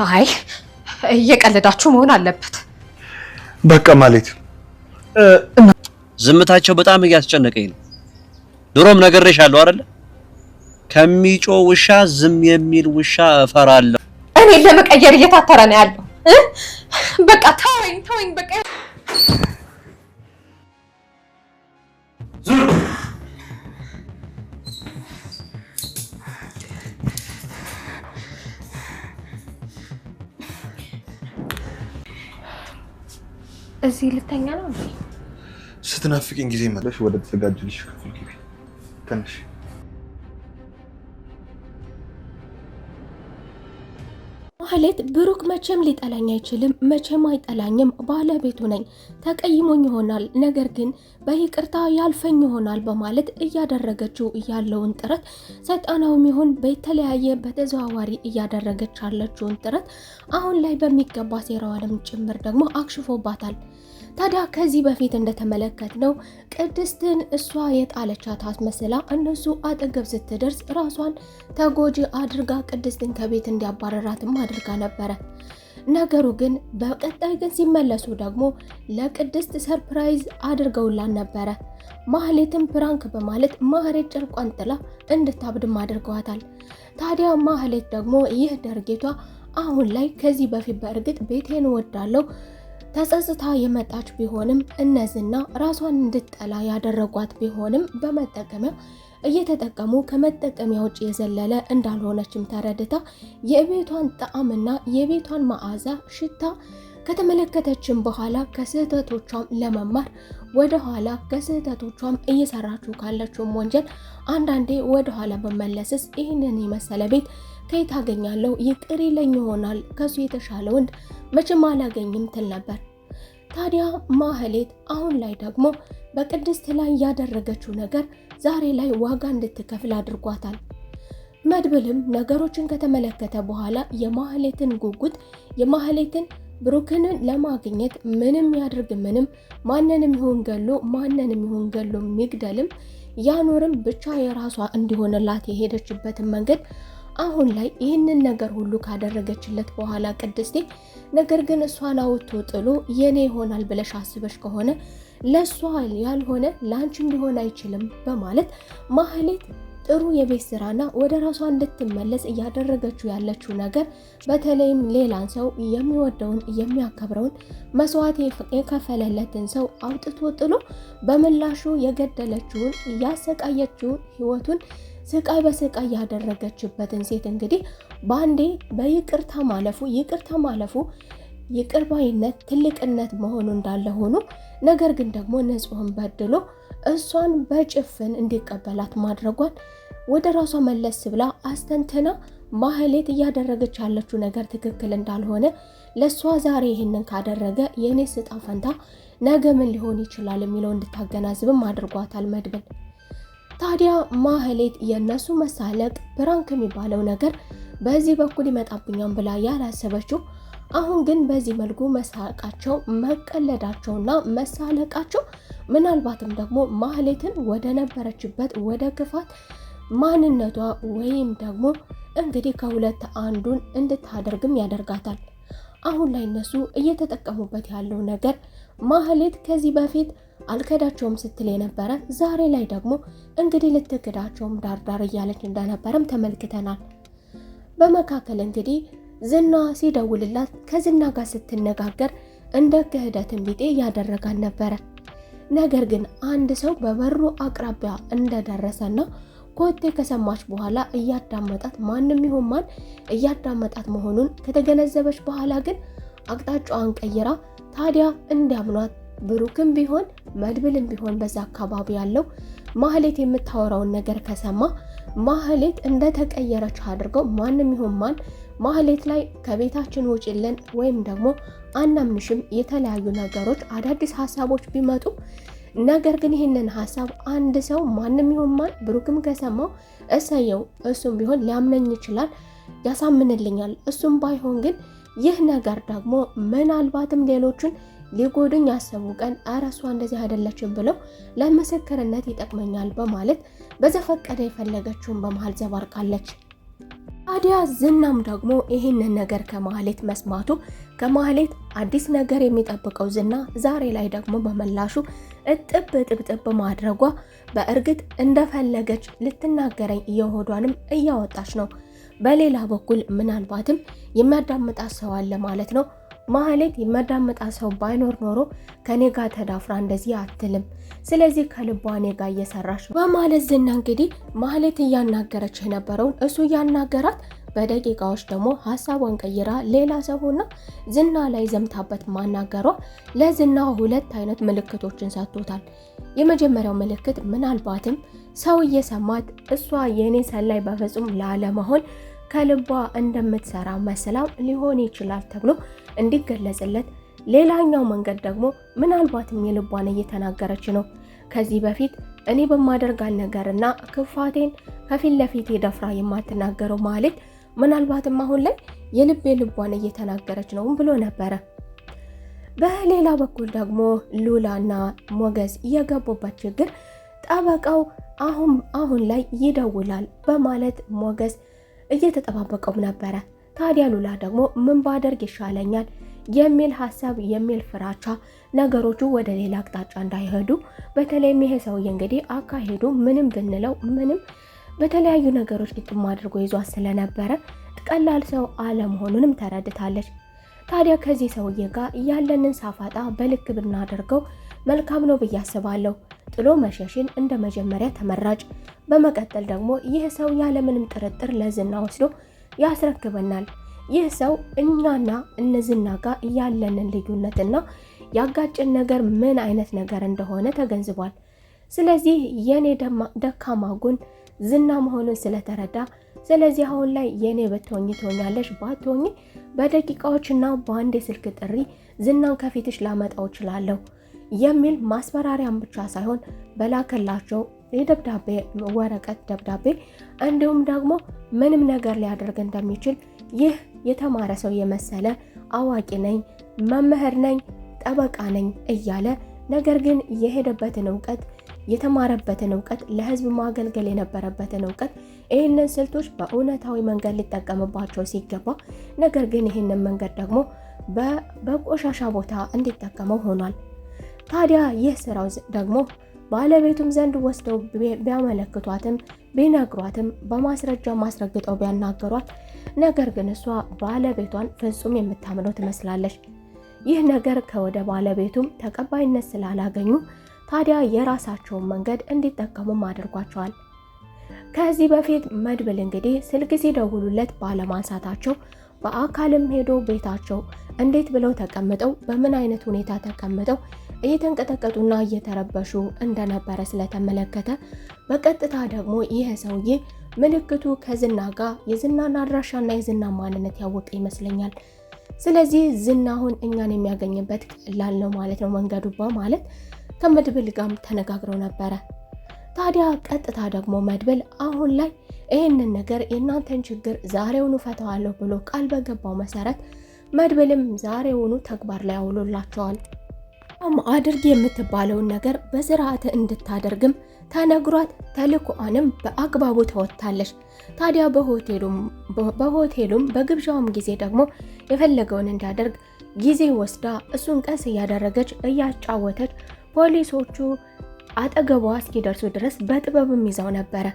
አይ እየቀለዳችሁ መሆን አለበት። በቃ ማለት ዝምታቸው በጣም እያስጨነቀኝ ነው። ድሮም ነግሬሻለሁ አይደል? ከሚጮ ውሻ ዝም የሚል ውሻ እፈራለሁ። እኔ ለመቀየር እየታተረ ነው ያለው። በቃ ተወኝ በቃ። ዙር እዚህ ልተኛ ነው እንዴ? ስትናፍቂኝ ጊዜ መለሽ ወደ ተዘጋጀልሽ ክፍል ግቢ። ተነሽ። ማህሌት ብሩክ መቼም ሊጠላኝ አይችልም፣ መቼም አይጠላኝም፣ ባለቤቱ ነኝ፣ ተቀይሞኝ ይሆናል፣ ነገር ግን በይቅርታ ያልፈኝ ይሆናል በማለት እያደረገችው ያለውን ጥረት ሰይጣናዊም ይሁን በተለያየ በተዘዋዋሪ እያደረገች ያለችውን ጥረት አሁን ላይ በሚገባ ሴራዋንም ጭምር ደግሞ አክሽፎባታል። ታዲያ ከዚህ በፊት እንደተመለከትነው ቅድስትን እሷ የጣለቻት አስመስላ እነሱ አጠገብ ስትደርስ ራሷን ተጎጂ አድርጋ ቅድስትን ከቤት እንዲያባረራትም አድርጋ ነበረ። ነገሩ ግን በቀጣይ ግን ሲመለሱ ደግሞ ለቅድስት ሰርፕራይዝ አድርገውላን ነበረ። ማህሌትም ፕራንክ በማለት ማህሌት ጨርቋን ጥላ እንድታብድም አድርገዋታል። ታዲያ ማህሌት ደግሞ ይህ ድርጊቷ አሁን ላይ ከዚህ በፊት በእርግጥ ቤቴን እወዳለሁ ተጸጽታ የመጣች ቢሆንም እነዚህና ራሷን እንድትጠላ ያደረጓት ቢሆንም በመጠቀሚያ እየተጠቀሙ ከመጠቀሚያ ውጭ የዘለለ እንዳልሆነችም ተረድታ የቤቷን ጣዕምና የቤቷን መዓዛ ሽታ ከተመለከተችም በኋላ ከስህተቶቿም ለመማር ወደ ኋላ ከስህተቶቿም እየሰራችው ካለችውም ወንጀል አንዳንዴ ወደ ኋላ በመለስስ ይህንን የመሰለ ቤት ከየት አገኛለሁ? ይቅር ይለኝ ይሆናል፣ ከሱ የተሻለ ወንድ መቼም አላገኝም ትል ነበር። ታዲያ ማህሌት አሁን ላይ ደግሞ በቅድስት ላይ ያደረገችው ነገር ዛሬ ላይ ዋጋ እንድትከፍል አድርጓታል። መድብልም ነገሮችን ከተመለከተ በኋላ የማህሌትን ጉጉት የማህሌትን ብሩክንን ለማግኘት ምንም ያድርግ ምንም ማንንም ይሁን ገሎ ሚግደልም ያኖርም ብቻ የራሷ እንዲሆንላት የሄደችበትን መንገድ አሁን ላይ ይህንን ነገር ሁሉ ካደረገችለት በኋላ ቅድስቴ ነገር ግን እሷን አውጥቶ ጥሎ የኔ ይሆናል ብለሽ አስበሽ ከሆነ ለሷ ያልሆነ ላንቺም ሊሆን አይችልም በማለት ማህሌት ጥሩ የቤት ስራና ወደ ራሷ እንድትመለስ እያደረገችው ያለችው ነገር በተለይም ሌላን ሰው የሚወደውን የሚያከብረውን መስዋዕት የከፈለለትን ሰው አውጥቶ ጥሎ በምላሹ የገደለችውን ያሰቃየችውን ህይወቱን ስቃይ በስቃይ ያደረገችበትን ሴት እንግዲህ ባንዴ በይቅርታ ማለፉ ይቅር ባይነት ትልቅነት መሆኑ እንዳለ ሆኖ ነገር ግን ደግሞ ንጹህን በድሎ እሷን በጭፍን እንዲቀበላት ማድረጓን ወደ ራሷ መለስ ብላ አስተንተና ማህሌት እያደረገች ያለችው ነገር ትክክል እንዳልሆነ ለሷ ዛሬ ይህንን ካደረገ የኔ ስጣ ፈንታ ነገ ምን ሊሆን ይችላል የሚለው እንድታገናዝብም አድርጓታል መድብል። ታዲያ ማህሌት የነሱ መሳለቅ ፕራንክ የሚባለው ነገር በዚህ በኩል ይመጣብኛል ብላ ያላሰበችው አሁን ግን በዚህ መልኩ መሳቃቸው መቀለዳቸውና መሳለቃቸው ምናልባትም ደግሞ ማህሌትን ወደ ነበረችበት ወደ ክፋት ማንነቷ ወይም ደግሞ እንግዲህ ከሁለት አንዱን እንድታደርግም ያደርጋታል። አሁን ላይ እነሱ እየተጠቀሙበት ያለው ነገር ማህሌት ከዚህ በፊት አልከዳቸውም ስትል የነበረ ዛሬ ላይ ደግሞ እንግዲህ ልትክዳቸውም ዳርዳር እያለች እንደነበረም ተመልክተናል። በመካከል እንግዲህ ዝና ሲደውልላት ከዝና ጋር ስትነጋገር እንደ ክህደትን ቢጤ ያደረጋል ነበረ። ነገር ግን አንድ ሰው በበሩ አቅራቢያ እንደደረሰና ኮቴ ከሰማች በኋላ እያዳመጣት ማንም ይሁን ማን እያዳመጣት መሆኑን ከተገነዘበች በኋላ ግን አቅጣጫዋን ቀይራ ታዲያ እንዲያምኗት ብሩክም ቢሆን መድብልም ቢሆን በዛ አካባቢ ያለው ማህሌት የምታወራውን ነገር ከሰማ ማህሌት እንደተቀየረች አድርገው ማንም ይሁን ማን ማህሌት ላይ ከቤታችን ውጪልን ወይም ደግሞ አናምንሽም የተለያዩ ነገሮች አዳዲስ ሐሳቦች ቢመጡ ነገር ግን ይህንን ሐሳብ አንድ ሰው ማንም ይሁን ማን ብሩክም ከሰማው እሰየው እሱም ቢሆን ሊያምነኝ ይችላል ያሳምንልኛል እሱም ባይሆን ግን ይህ ነገር ደግሞ ምናልባትም ሌሎችን ሊጎዱኝ ያሰቡ ቀን አራሷ እንደዚህ አይደለችም ብለው ለምስክርነት ይጠቅመኛል በማለት በዘፈቀደ የፈለገችውን በመሃል ዘባርቃለች። ታዲያ ዝናም ደግሞ ይህንን ነገር ከማህሌት መስማቱ ከማህሌት አዲስ ነገር የሚጠብቀው ዝና ዛሬ ላይ ደግሞ በመላሹ እጥብ ማድረጓ በእርግጥ እንደፈለገች ልትናገረኝ የሆዷንም እያወጣች ነው። በሌላ በኩል ምናልባትም የሚያዳምጣት ሰው አለ ማለት ነው። ማህሌት የሚያዳምጣት ሰው ባይኖር ኖሮ ከኔ ጋር ተዳፍራ እንደዚህ አትልም። ስለዚህ ከልቧ እኔ ጋር እየሰራች በማለት ዝና እንግዲህ ማህሌት እያናገረች የነበረውን እሱ እያናገራት በደቂቃዎች ደግሞ ሀሳቧን ቀይራ ሌላ ሰውና ዝና ላይ ዘምታበት ማናገሯ ለዝና ሁለት አይነት ምልክቶችን ሰጥቶታል። የመጀመሪያው ምልክት ምናልባትም ሰው እየሰማት እሷ የኔ ሰላይ በፍጹም ላለመሆን ከልቧ እንደምትሰራ መስላም ሊሆን ይችላል ተብሎ እንዲገለጽለት፣ ሌላኛው መንገድ ደግሞ ምናልባትም የልቧን እየተናገረች ነው። ከዚህ በፊት እኔ በማደርጋል ነገርና ክፋቴን ከፊት ለፊት ደፍራ የማትናገረው ማለት ምናልባትም አሁን ላይ የልቧን እየተናገረች ነው ብሎ ነበረ። በሌላ በኩል ደግሞ ሉላና ሞገስ የገቡበት ችግር ጠበቃው አሁን ላይ ይደውላል በማለት ሞገስ እየተጠባበቀው ነበረ። ታዲያ ሉላ ደግሞ ምን ባደርግ ይሻለኛል የሚል ሀሳብ የሚል ፍራቻ ነገሮቹ ወደ ሌላ አቅጣጫ እንዳይሄዱ፣ በተለይም ይሄ ሰውዬ እንግዲህ አካሄዱ ምንም ብንለው ምንም በተለያዩ ነገሮች ግጥም አድርጎ ይዟት ስለነበረ ቀላል ሰው አለመሆኑንም ተረድታለች። ታዲያ ከዚህ ሰውዬ ጋር ያለንን ሳፋጣ በልክ ብናደርገው መልካም ነው ብዬ አስባለሁ። ጥሎ መሸሽን እንደ መጀመሪያ ተመራጭ፣ በመቀጠል ደግሞ ይህ ሰው ያለምንም ጥርጥር ለዝና ወስዶ ያስረክበናል። ይህ ሰው እኛና እነዝና ጋር ያለንን ልዩነትና ያጋጭን ነገር ምን አይነት ነገር እንደሆነ ተገንዝቧል። ስለዚህ የኔ ደካማ ጎን ዝና መሆኑን ስለተረዳ፣ ስለዚህ አሁን ላይ የኔ ብትሆኚ ትሆኛለሽ፣ ባትሆኚ በደቂቃዎችና በአንድ የስልክ ጥሪ ዝናን ከፊትሽ ላመጣው እችላለሁ የሚል ማስፈራሪያም ብቻ ሳይሆን በላከላቸው የደብዳቤ ወረቀት ደብዳቤ እንዲሁም ደግሞ ምንም ነገር ሊያደርግ እንደሚችል ይህ የተማረ ሰው የመሰለ አዋቂ ነኝ፣ መምህር ነኝ፣ ጠበቃ ነኝ እያለ ነገር ግን የሄደበትን እውቀት የተማረበትን እውቀት ለህዝብ ማገልገል የነበረበትን እውቀት ይህንን ስልቶች በእውነታዊ መንገድ ሊጠቀምባቸው ሲገባ ነገር ግን ይህንን መንገድ ደግሞ በቆሻሻ ቦታ እንዲጠቀመው ሆኗል። ታዲያ ይህ ስራው ደግሞ ባለቤቱም ዘንድ ወስደው ቢያመለክቷትም ቢነግሯትም በማስረጃ ማስረግጠው ቢያናገሯት ነገር ግን እሷ ባለቤቷን ፍጹም የምታምነው ትመስላለች። ይህ ነገር ከወደ ባለቤቱም ተቀባይነት ስላላገኙ ታዲያ የራሳቸውን መንገድ እንዲጠቀሙም አድርጓቸዋል። ከዚህ በፊት መድብል እንግዲህ ስልክ ሲደውሉለት ባለማንሳታቸው በአካልም ሄዶ ቤታቸው እንዴት ብለው ተቀምጠው በምን አይነት ሁኔታ ተቀምጠው እየተንቀጠቀጡና እየተረበሹ እንደነበረ ስለተመለከተ በቀጥታ ደግሞ ይህ ሰውዬ ምልክቱ ከዝና ጋር የዝናን አድራሻና የዝና ማንነት ያወቀ ይመስለኛል። ስለዚህ ዝና አሁን እኛን የሚያገኝበት ቀላል ነው ማለት ነው መንገዱ በማለት ከመድብል ጋርም ተነጋግረው ነበረ። ታዲያ ቀጥታ ደግሞ መድብል አሁን ላይ ይህንን ነገር የእናንተን ችግር ዛሬውኑ ፈታዋለሁ ብሎ ቃል በገባው መሰረት መድብልም ዛሬውኑ ተግባር ላይ አውሎላቸዋል። አድርግ የምትባለውን ነገር በስርዓት እንድታደርግም ተነግሯት ተልኮአንም በአግባቡ ተወጥታለች። ታዲያ በሆቴሉም በግብዣውም ጊዜ ደግሞ የፈለገውን እንዲያደርግ ጊዜ ወስዳ እሱን ቀስ እያደረገች እያጫወተች ፖሊሶቹ አጠገቧ እስኪደርሱ ድረስ በጥበብም ይዛው ነበረ።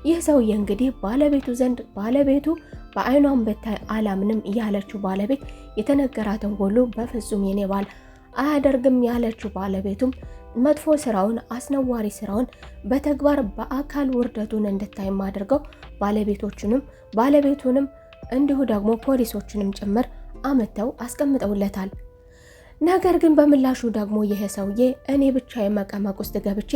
ይህ ሰውዬ እንግዲህ ባለቤቱ ዘንድ ባለቤቱ በአይኗም ብታይ አላምንም ያለችው ባለቤት የተነገራትን ሁሉ በፍጹም የኔ ባል አያደርግም ያለችው ባለቤቱም መጥፎ ስራውን አስነዋሪ ስራውን በተግባር በአካል ውርደቱን እንድታይም አድርገው ባለቤቱንም እንዲሁ ደግሞ ፖሊሶችንም ጭምር አመተው አስቀምጠውለታል። ነገር ግን በምላሹ ደግሞ ይሄ ሰውዬ እኔ ብቻ የመቀመቅ ውስጥ ገብቼ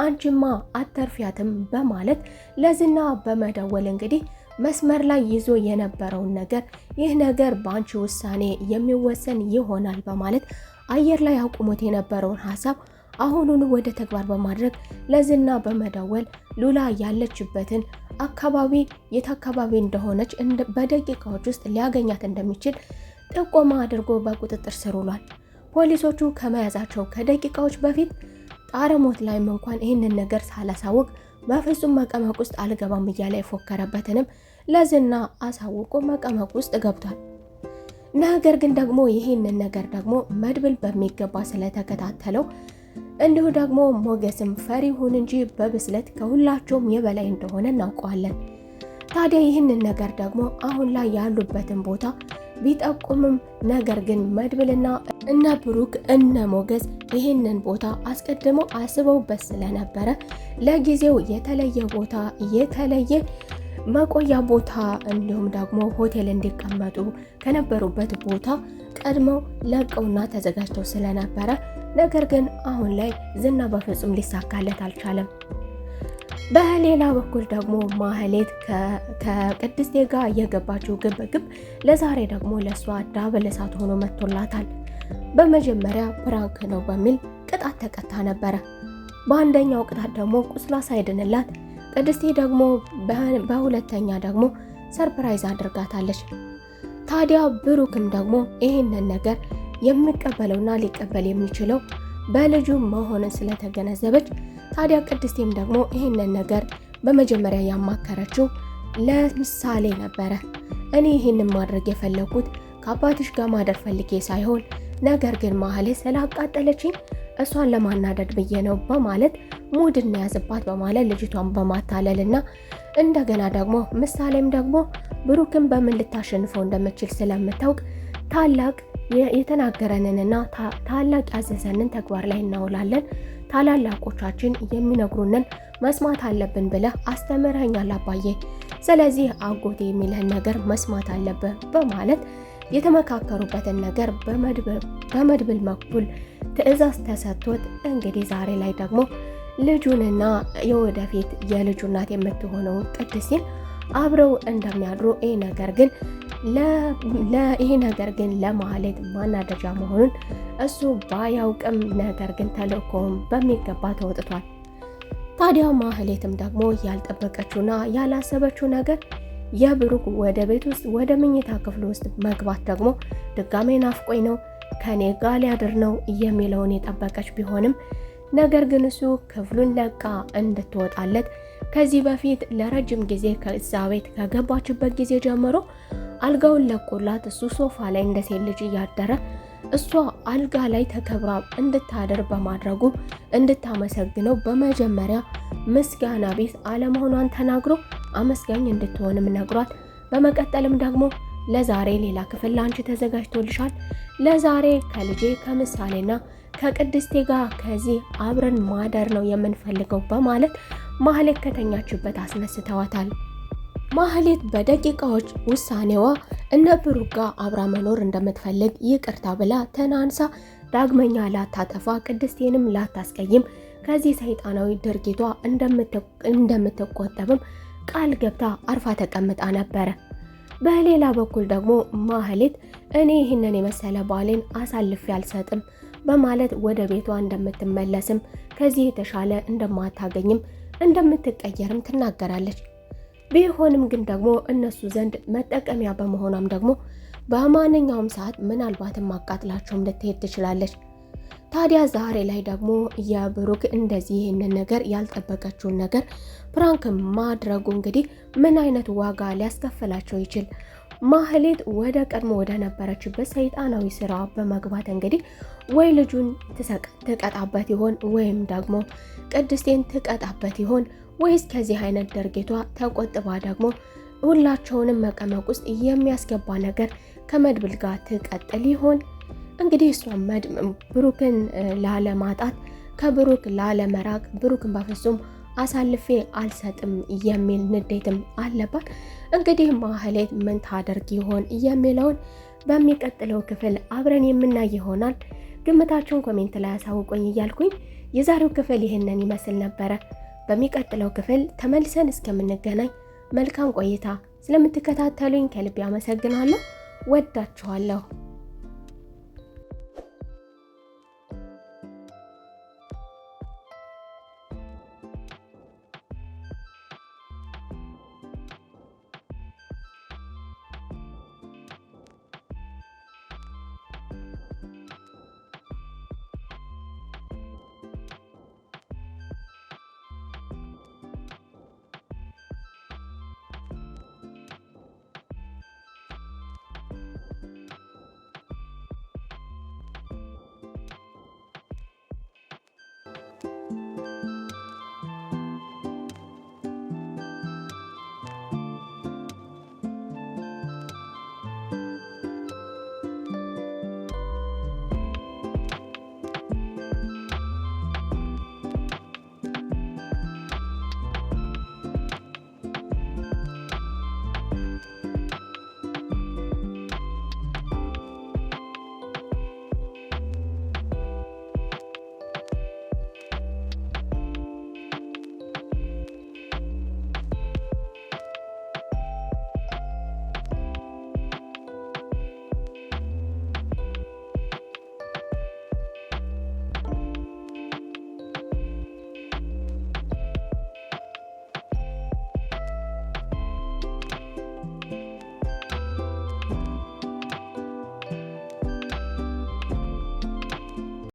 አንቺማ አተርፊያትም በማለት ለዝና በመደወል እንግዲህ መስመር ላይ ይዞ የነበረውን ነገር ይህ ነገር በአንቺ ውሳኔ የሚወሰን ይሆናል በማለት አየር ላይ አቁሞት የነበረውን ሀሳብ አሁኑን ወደ ተግባር በማድረግ ለዝና በመደወል ሉላ ያለችበትን አካባቢ የት አካባቢ እንደሆነች በደቂቃዎች ውስጥ ሊያገኛት እንደሚችል ጥቆማ አድርጎ በቁጥጥር ስር ውሏል። ፖሊሶቹ ከመያዛቸው ከደቂቃዎች በፊት ጣረሞት ላይም እንኳን ይህንን ነገር ሳላሳውቅ በፍጹም መቀመቅ ውስጥ አልገባም እያለ የፎከረበትንም ለዝና አሳውቆ መቀመቅ ውስጥ ገብቷል። ነገር ግን ደግሞ ይህንን ነገር ደግሞ መድብል በሚገባ ስለተከታተለው እንዲሁ ደግሞ ሞገስም ፈሪ ሁን እንጂ በብስለት ከሁላቸውም የበላይ እንደሆነ እናውቀዋለን። ታዲያ ይህንን ነገር ደግሞ አሁን ላይ ያሉበትን ቦታ ቢጠቁምም ነገር ግን መድብልና እነ ብሩክ እነ ሞገስ ይህንን ቦታ አስቀድመው አስበውበት ስለነበረ ለጊዜው የተለየ ቦታ የተለየ መቆያ ቦታ እንዲሁም ደግሞ ሆቴል እንዲቀመጡ ከነበሩበት ቦታ ቀድመው ለቀውና ተዘጋጅተው ስለነበረ ነገር ግን አሁን ላይ ዝና በፍጹም ሊሳካለት አልቻለም። በሌላ በኩል ደግሞ ማህሌት ከቅድስቴ ጋር የገባችው ግብግብ ለዛሬ ደግሞ ለሷ ዳብል እሳት ሆኖ መጥቶላታል። በመጀመሪያ ፕራንክ ነው በሚል ቅጣት ተቀጣ ነበረ። በአንደኛው ቅጣት ደግሞ ቁስሏ ሳይድንላት ቅድስቴ ደግሞ በሁለተኛ ደግሞ ሰርፕራይዝ አድርጋታለች። ታዲያ ብሩክም ደግሞ ይህንን ነገር የሚቀበለውና ሊቀበል የሚችለው በልጁ መሆንን ስለተገነዘበች ታዲያ ቅድስቴም ደግሞ ይህንን ነገር በመጀመሪያ ያማከረችው ለምሳሌ ነበረ። እኔ ይህንን ማድረግ የፈለኩት ከአባትሽ ጋር ማደር ፈልጌ ሳይሆን ነገር ግን ማህሌት ስላቃጠለችኝ እሷን ለማናደድ ብዬ ነው በማለት ሙድ እናያዝባት በማለት ልጅቷን በማታለልና እንደገና ደግሞ ምሳሌም ደግሞ ብሩክን በምን ልታሸንፈው እንደምችል ስለምታውቅ ታላቅ የተናገረንንና ታላቅ ያዘዘንን ተግባር ላይ እናውላለን፣ ታላላቆቻችን የሚነግሩንን መስማት አለብን ብለህ አስተምረኛል አባዬ፣ ስለዚህ አጎቴ የሚልህን ነገር መስማት አለብህ በማለት የተመካከሩበትን ነገር በመድብል በኩል ትዕዛዝ ተሰጥቶት እንግዲህ ዛሬ ላይ ደግሞ ልጁንና የወደፊት የልጁ እናት የምትሆነው ቅድስቴን አብረው እንደሚያድሩ ይሄ ነገር ግን ለማህሌት ማናደጃ መሆኑን እሱ ባያውቅም ነገር ግን ተልእኮውን በሚገባ ተወጥቷል። ታዲያ ማህሌትም ደግሞ ያልጠበቀችውና ያላሰበችው ነገር የብሩክ ወደ ቤት ውስጥ ወደ መኝታ ክፍል ውስጥ መግባት ደግሞ ድጋሜ ናፍቆኝ ነው ከኔ ጋር ሊያድር ነው የሚለውን የጠበቀች ቢሆንም ነገር ግን እሱ ክፍሉን ለቃ እንድትወጣለት ከዚህ በፊት ለረጅም ጊዜ ከዛ ቤት ከገባችበት ጊዜ ጀምሮ አልጋውን ለቆላት እሱ ሶፋ ላይ እንደ ሴት ልጅ እያደረ እሷ አልጋ ላይ ተከብራ እንድታደር በማድረጉ እንድታመሰግነው በመጀመሪያ ምስጋና ቢስ አለመሆኗን ተናግሮ አመስጋኝ እንድትሆንም ነግሯት፣ በመቀጠልም ደግሞ ለዛሬ ሌላ ክፍል ላንቺ ተዘጋጅቶልሻል፣ ለዛሬ ከልጄ ከምሳሌና ከቅድስቴ ጋር ከዚህ አብረን ማደር ነው የምንፈልገው በማለት ማህሌት ከተኛችበት አስነስተዋታል። ማህሌት በደቂቃዎች ውሳኔዋ እነ ብሩክ ጋር አብራ መኖር እንደምትፈልግ ይቅርታ ብላ ተናንሳ ዳግመኛ ላታጠፋ ቅድስቴንም ላታስቀይም ከዚህ ሰይጣናዊ ድርጊቷ እንደምትቆጠብም ቃል ገብታ አርፋ ተቀምጣ ነበረ። በሌላ በኩል ደግሞ ማህሌት እኔ ይህንን የመሰለ ባሌን አሳልፌ አልሰጥም በማለት ወደ ቤቷ እንደምትመለስም ከዚህ የተሻለ እንደማታገኝም እንደምትቀየርም ትናገራለች። ቢሆንም ግን ደግሞ እነሱ ዘንድ መጠቀሚያ በመሆኗም ደግሞ በማንኛውም ሰዓት ምናልባትም አቃጥላቸውም ልትሄድ ትችላለች። ታዲያ ዛሬ ላይ ደግሞ የብሩክ እንደዚህ ይህንን ነገር ያልጠበቀችውን ነገር ፕራንክ ማድረጉ እንግዲህ ምን አይነት ዋጋ ሊያስከፍላቸው ይችል? ማህሌት ወደ ቀድሞ ወደ ነበረችበት ሰይጣናዊ ስራ በመግባት እንግዲህ ወይ ልጁን ትቀጣበት ይሆን ወይም ደግሞ ቅድስቴን ትቀጣበት ይሆን ወይስ ከዚህ አይነት ድርጊቷ ተቆጥባ ደግሞ ሁላቸውንም መቀመቅ ውስጥ የሚያስገባ ነገር ከመድብል ጋር ትቀጥል ይሆን? እንግዲህ እሷ ብሩክን ላለማጣት ከብሩክ ላለመራቅ ብሩክን በፍጹም አሳልፌ አልሰጥም የሚል ንዴትም አለባት። እንግዲህ ማህሌት ምን ታደርግ ይሆን የሚለውን በሚቀጥለው ክፍል አብረን የምናይ ይሆናል። ግምታችሁን ኮሜንት ላይ አሳውቁኝ እያልኩኝ የዛሬው ክፍል ይህንን ይመስል ነበረ። በሚቀጥለው ክፍል ተመልሰን እስከምንገናኝ መልካም ቆይታ። ስለምትከታተሉኝ ከልብ አመሰግናለሁ። ወዳችኋለሁ።